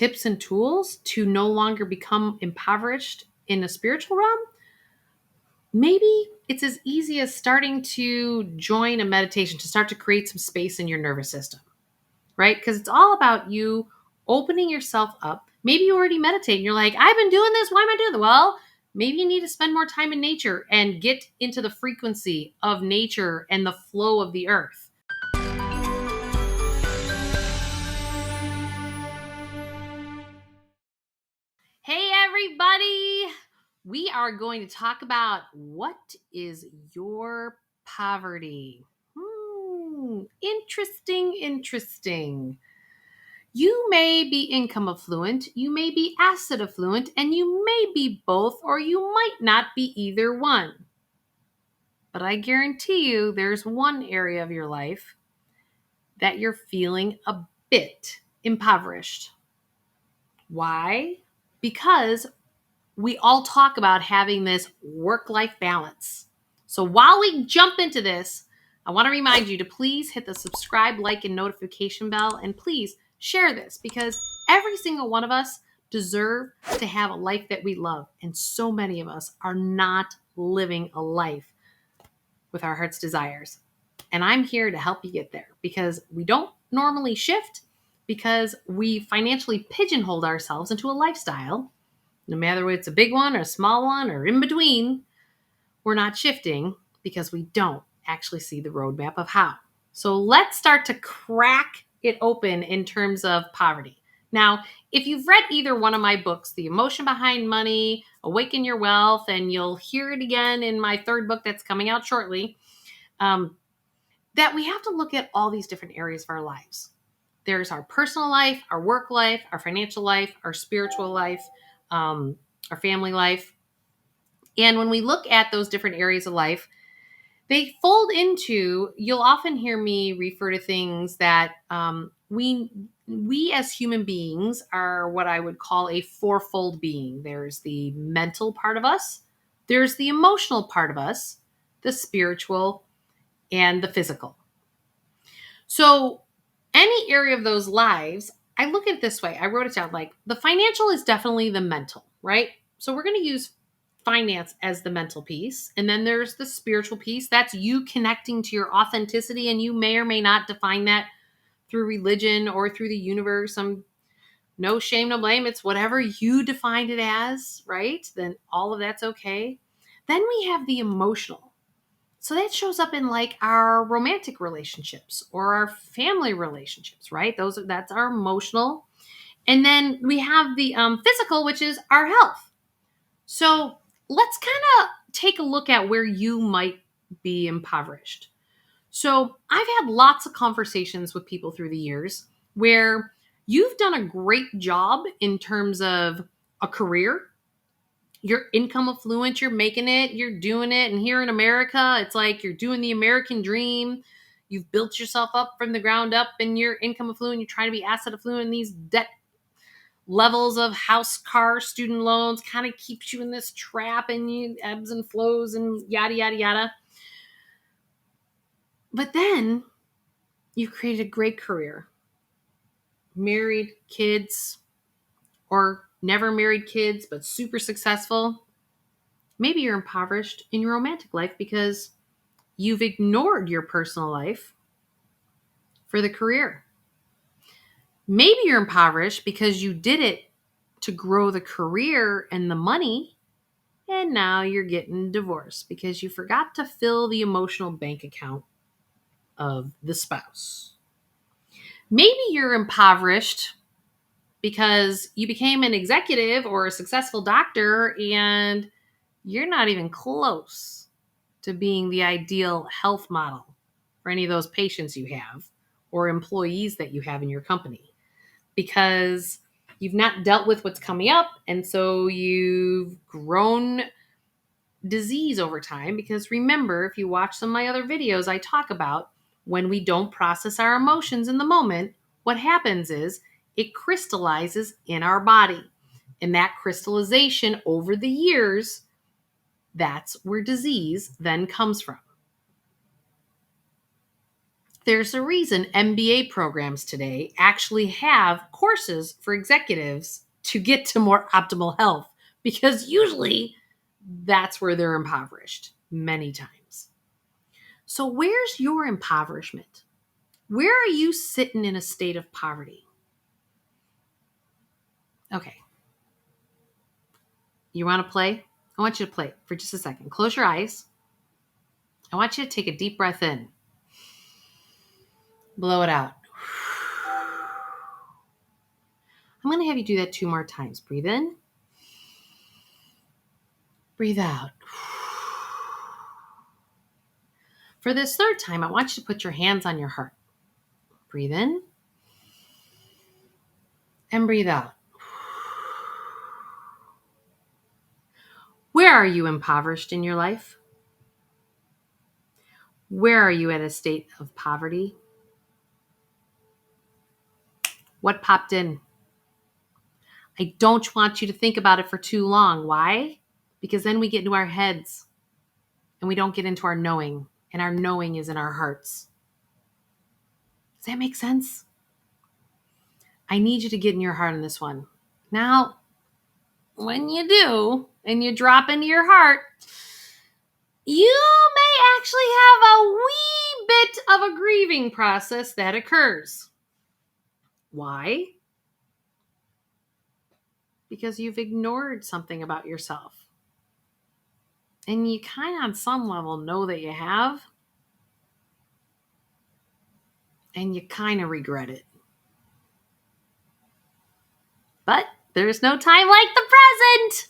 tips and tools to no longer become impoverished in the spiritual realm, maybe it's as easy as starting to join a meditation to start to create some space in your nervous system, right? Because it's all about you opening yourself up. Maybe you already meditate and you're like, I've been doing this. Why am I doing that? Well, maybe you need to spend more time in nature and get into the frequency of nature and the flow of the earth. Hey, everybody. We are going to talk about what is your poverty. Interesting. You may be income affluent, you may be asset affluent, and you may be both, or you might not be either one. But I guarantee you there's one area of your life that you're feeling a bit impoverished. Why? Because we all talk about having this work-life balance. So while we jump into this, I want to remind you to please hit the subscribe, like, and notification bell, and please share this because every single one of us deserve to have a life that we love. And so many of us are not living a life with our heart's desires. And I'm here to help you get there because we don't normally shift because we financially pigeonholed ourselves into a lifestyle. No matter whether it's a big one or a small one or in between, we're not shifting because we don't actually see the roadmap of how. So let's start to crack it open in terms of poverty. Now, if you've read either one of my books, The Emotion Behind Money, Awaken Your Wealth, and you'll hear it again in my third book that's coming out shortly, that we have to look at all these different areas of our lives. There's our personal life, our work life, our financial life, our spiritual life, our family life. And when we look at those different areas of life, they fold into, you'll often hear me refer to things that we as human beings are what I would call a fourfold being. There's the mental part of us, there's the emotional part of us, the spiritual, and the physical. So any area of those lives, I look at it this way. I wrote it down like the financial is definitely the mental, right? So we're going to use finance as the mental piece. And then there's the spiritual piece. That's you connecting to your authenticity. And you may or may not define that through religion or through the universe. No shame, no blame. It's whatever you defined it as, right? Then all of that's okay. Then we have the emotional. So that shows up in like our romantic relationships or our family relationships, right? That's our emotional. And then we have the physical, which is our health. So let's kind of take a look at where you might be impoverished. So I've had lots of conversations with people through the years where you've done a great job in terms of a career. You're income affluent, you're making it, you're doing it. And here in America, it's like you're doing the American dream. You've built yourself up from the ground up and you're income affluent. You're trying to be asset affluent. And these debt levels of house, car, student loans kind of keeps you in this trap and you ebbs and flows and yada, yada, yada. But then you created a great career. Married, kids, or never married kids, but super successful. Maybe you're impoverished in your romantic life because you've ignored your personal life for the career. Maybe you're impoverished because you did it to grow the career and the money, and now you're getting divorced because you forgot to fill the emotional bank account of the spouse. Maybe you're impoverished because you became an executive or a successful doctor and you're not even close to being the ideal health model for any of those patients you have or employees that you have in your company because you've not dealt with what's coming up. And so you've grown disease over time because remember, if you watch some of my other videos, I talk about when we don't process our emotions in the moment, what happens is it crystallizes in our body. And that crystallization over the years, that's where disease then comes from. There's a reason MBA programs today actually have courses for executives to get to more optimal health, because usually that's where they're impoverished many times. So, where's your impoverishment? Where are you sitting in a state of poverty? Okay. You want to play? I want you to play for just a second. Close your eyes. I want you to take a deep breath in. Blow it out. I'm going to have you do that 2 more times. Breathe in. Breathe out. For this 3rd time, I want you to put your hands on your heart. Breathe in. And breathe out. Where are you impoverished in your life? Where are you at a state of poverty? What popped in? I don't want you to think about it for too long. Why? Because then we get into our heads and we don't get into our knowing, and our knowing is in our hearts. Does that make sense? I need you to get in your heart on this one. Now, when you do, and you drop into your heart, you may actually have a wee bit of a grieving process that occurs. Why? Because you've ignored something about yourself. And you kind of on some level know that you have. And you kind of regret it. But there's no time like the present.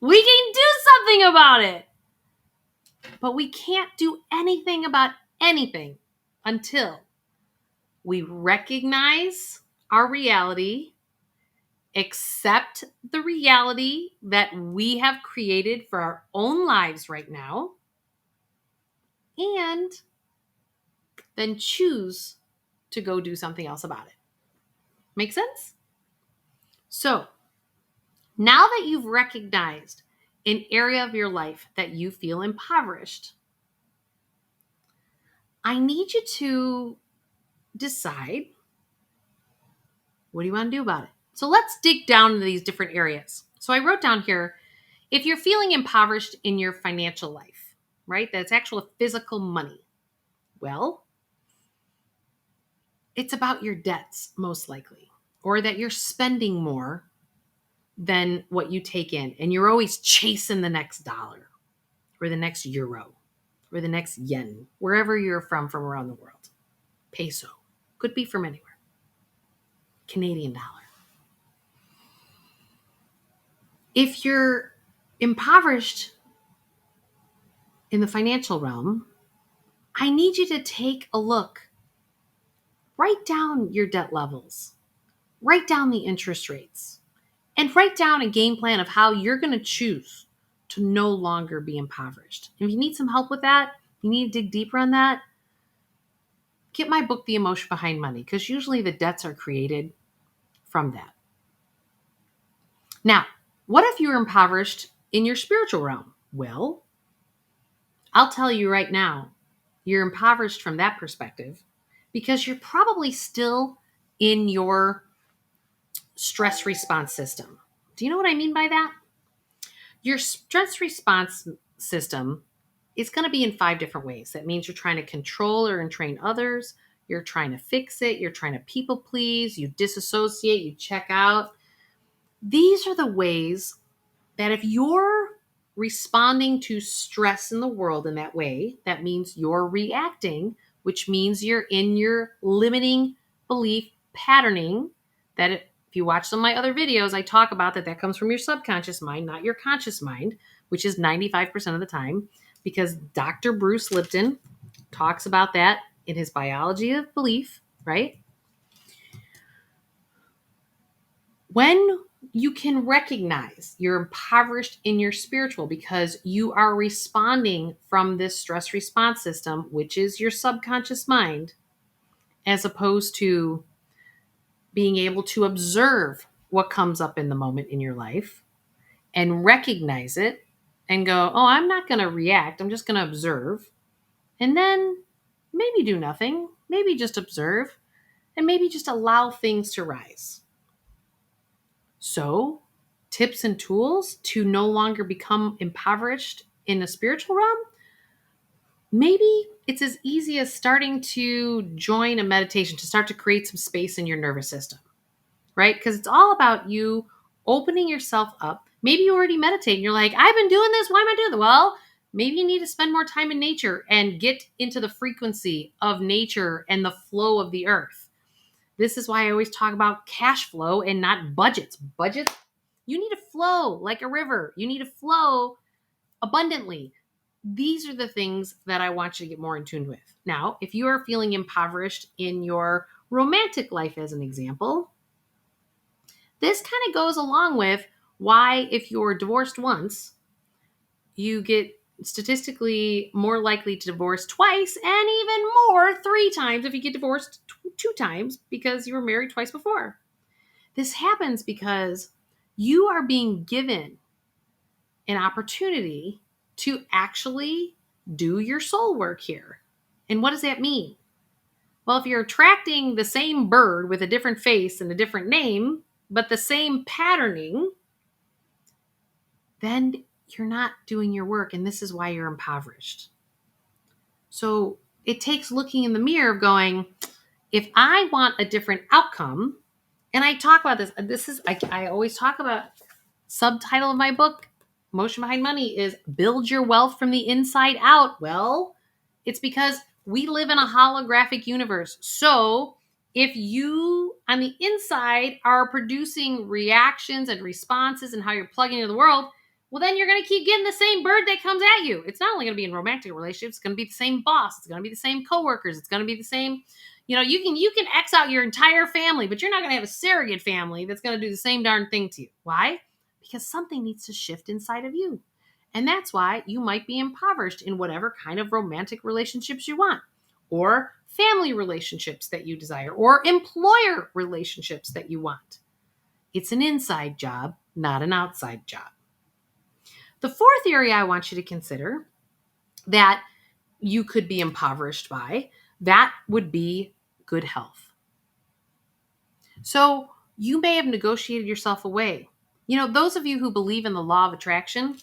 We can do something about it. But we can't do anything about anything until we recognize our reality, accept the reality that we have created for our own lives right now, and then choose to go do something else about it. Make sense? So, now that you've recognized an area of your life that you feel impoverished, I need you to decide, what do you want to do about it? So let's dig down into these different areas. So I wrote down here, if you're feeling impoverished in your financial life, right? That's actual physical money. Well, it's about your debts, most likely, or that you're spending more than what you take in. And you're always chasing the next dollar or the next euro or the next yen, wherever you're from around the world. Peso, could be from anywhere. Canadian dollar. If you're impoverished in the financial realm, I need you to take a look. Write down your debt levels. Write down the interest rates. And write down a game plan of how you're going to choose to no longer be impoverished. If you need some help with that, you need to dig deeper on that, get my book, The Emotion Behind Money, because usually the debts are created from that. Now, what if you're impoverished in your spiritual realm? Well, I'll tell you right now, you're impoverished from that perspective because you're probably still in your stress response system. Do you know what I mean by that? Your stress response system is going to be in 5 different ways. That means you're trying to control or entrain others. You're trying to fix it. You're trying to people please. You disassociate. You check out. These are the ways that if you're responding to stress in the world in that way, that means you're reacting, which means you're in your limiting belief patterning. That if you watch some of my other videos, I talk about that comes from your subconscious mind, not your conscious mind, which is 95% of the time, because Dr. Bruce Lipton talks about that in his Biology of Belief, right? When you can recognize you're impoverished in your spiritual because you are responding from this stress response system, which is your subconscious mind, as opposed to being able to observe what comes up in the moment in your life and recognize it and go, oh, I'm not going to react. I'm just going to observe. And then maybe do nothing, maybe just observe, and maybe just allow things to rise. So, tips and tools to no longer become impoverished in a spiritual realm? Maybe it's as easy as starting to join a meditation to start to create some space in your nervous system, right? Because it's all about you opening yourself up. Maybe you already meditate and you're like, I've been doing this. Why am I doing this? Well, maybe you need to spend more time in nature and get into the frequency of nature and the flow of the earth. This is why I always talk about cash flow and not budgets. Budgets, you need to flow like a river. You need to flow abundantly. These are the things that I want you to get more in tune with. Now, if you are feeling impoverished in your romantic life, as an example, this kind of goes along with why, if you're divorced once, you get statistically more likely to divorce twice and even more 3 times if you get divorced 2 times because you were married twice before. This happens because you are being given an opportunity to actually do your soul work here. And what does that mean? Well, if you're attracting the same bird with a different face and a different name, but the same patterning, then you're not doing your work. And this is why you're impoverished. So it takes looking in the mirror of going, if I want a different outcome, and I talk about this, I always talk about, subtitle of my book, Motion Behind Money, is Build Your Wealth from the Inside Out. Well, it's because we live in a holographic universe. So if you on the inside are producing reactions and responses and how you're plugging into the world, well, then you're going to keep getting the same bird that comes at you. It's not only going to be in romantic relationships, it's going to be the same boss. It's going to be the same coworkers. It's going to be the same, you can X out your entire family, but you're not going to have a surrogate family that's going to do the same darn thing to you. Why? Because something needs to shift inside of you. And that's why you might be impoverished in whatever kind of romantic relationships you want, or family relationships that you desire, or employer relationships that you want. It's an inside job, not an outside job. The fourth area I want you to consider that you could be impoverished by, that would be good health. So you may have negotiated yourself away. Those of you who believe in the law of attraction,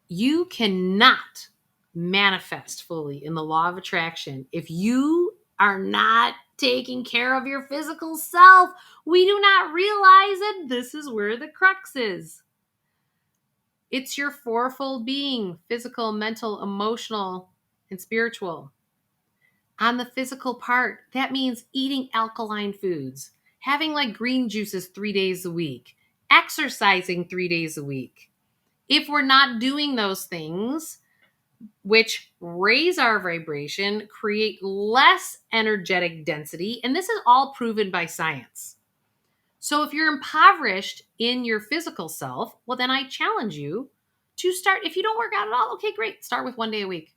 you cannot manifest fully in the law of attraction if you are not taking care of your physical self. We do not realize it. This is where the crux is. It's your fourfold being: physical, mental, emotional, and spiritual. On the physical part, that means eating alkaline foods, having like green juices 3 days a week, exercising 3 days a week. If we're not doing those things, which raise our vibration, create less energetic density, and this is all proven by science. So if you're impoverished in your physical self, well, then I challenge you to start. If you don't work out at all, okay, great. Start with 1 day a week.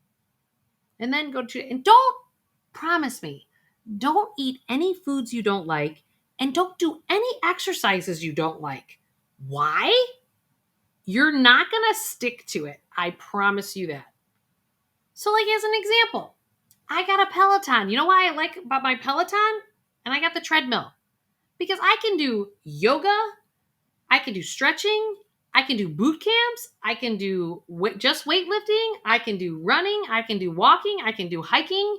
And then and don't, promise me, don't eat any foods you don't like, and don't do any exercises you don't like. Why? You're not going to stick to it. I promise you that. So, like, as an example, I got a Peloton. You know why I like about my Peloton? And I got the treadmill. Because I can do yoga, I can do stretching, I can do boot camps, I can do just weightlifting, I can do running, I can do walking, I can do hiking.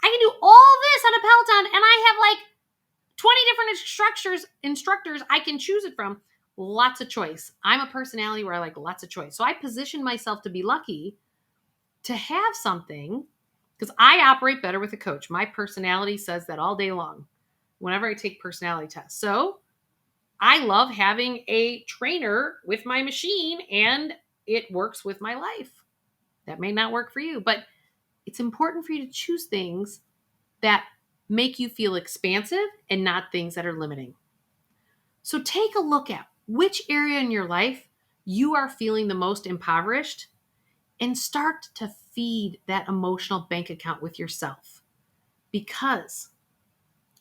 I can do all this on a Peloton, and I have like 20 different instructors I can choose it from. Lots of choice. I'm a personality where I like lots of choice. So I position myself to be lucky to have something, because I operate better with a coach. My personality says that all day long whenever I take personality tests. So I love having a trainer with my machine, and it works with my life. That may not work for you, but it's important for you to choose things that make you feel expansive and not things that are limiting. So take a look at which area in your life you are feeling the most impoverished, and start to feed that emotional bank account with yourself, because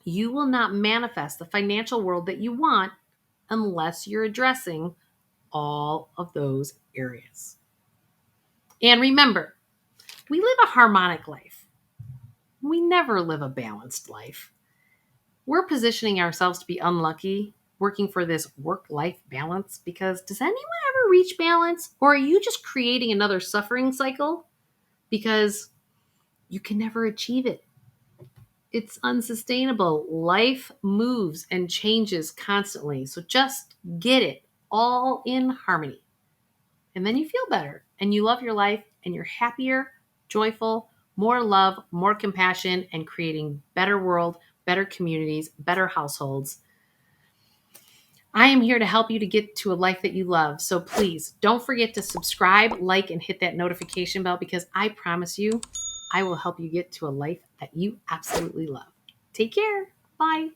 you will not manifest the financial world that you want unless you're addressing all of those areas. And remember, We live a harmonic life. We never live a balanced life. We're positioning ourselves to be unlucky working for this work-life balance because does anyone ever reach balance? Or are you just creating another suffering cycle because you can never achieve it? It's unsustainable. Life moves and changes constantly. So just get it all in harmony. And then you feel better and you love your life and you're happier, joyful, more love, more compassion, and creating better world, better communities, better households. I am here to help you to get to a life that you love. So please don't forget to subscribe, like, and hit that notification bell because I promise you, I will help you get to a life that you absolutely love. Take care. Bye.